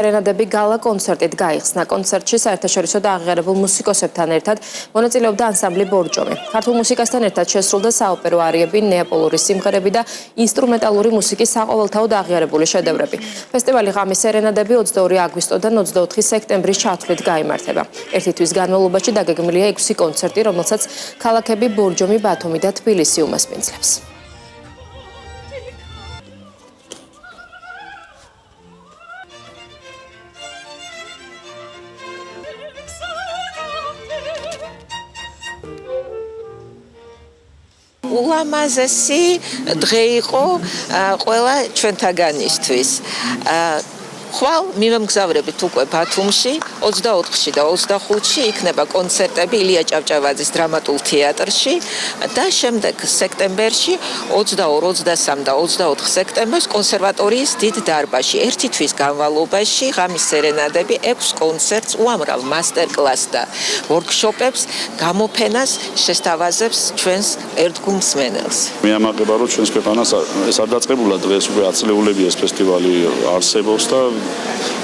სერენადები გალა კონცერტით გაიხსნა. კონცერტში საერთაშორისო და აღიარებულ მუსიკოსებთან ერთად მონაწილეობდა ანსამბლი ბორჯომი. ქართულ მუსიკასთან ერთად შესრულდა საოპერო არიები, ნეაპოლური სიმღერები და ინსტრუმენტალური მუსიკის საყოველთაო და აღიარებული შედევრები. ფესტივალი ღამის სერენადები 22 აგვისტოდან 24 სექტემბრის ჩათვლით გაიმართება. ერთი თვის განმავლობაში დაგეგმილია 6 კონცერტი, რომელსაც ქალაქები ბორჯომი, ბათუმი და თბილისი უმასპინძლებს. ულამაზესი დღე იყო ყველა ჩვენთაგანისთვის. ხვალ მიმგზავრებით უკვე ბათუმში 24-ში და 25-ში იქნება კონცერტები ილია ჭავჭავაძის დრამატულ თეატრში და შემდეგ სექტემბერში 22, 23 და 24 სექტემბერს კონსერვატორიის დიდ დარბაზში ერთი თვის განმავლობაში ღამის სერენადები 6 კონცერტს, უამრავ მასტერკლასს და ვორქშოპებს გამოფენას შესთავაზებს ჩვენს ერთგულ მსმენელს. მე ამაყება რომ ჩვენს ქვეყანას ეს არ დაწყებულა დღეს უკვე აწლეულები ეს ფესტივალი არსებობს და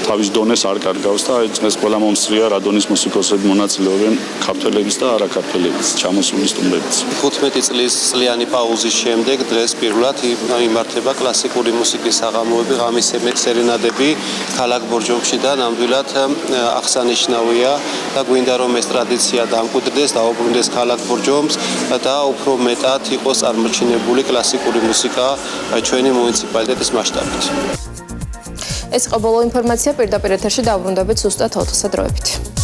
თავის დონეს არ კარგავს და ეს ყველა მომსწრია რადონის მუსიკოსები მონაწილეობენ ქართველების და არაქართველების ჩამოსული სტუმრების. 15 წლიანი პაუზის შემდეგ დღეს პირველად იმართება კლასიკური მუსიკის საღამოები, ღამის სერენადები ქალაქ ბორჯომში და ნამდვილად აღსანიშნავია და გვინდა რომ ეს ტრადიცია დამკვიდრდეს, დაუბრუნდეს ქალაქ ბორჯომს და უფრო მეტად იყოს წარმოჩინებული კლასიკური მუსიკა ჩვენი მუნიციპალიტეტის მასშტაბით. ეს ყოველო ინფორმაცია პირდაპირ ეთერში დავბრუნდებით ზუსტად 4 დღეობით.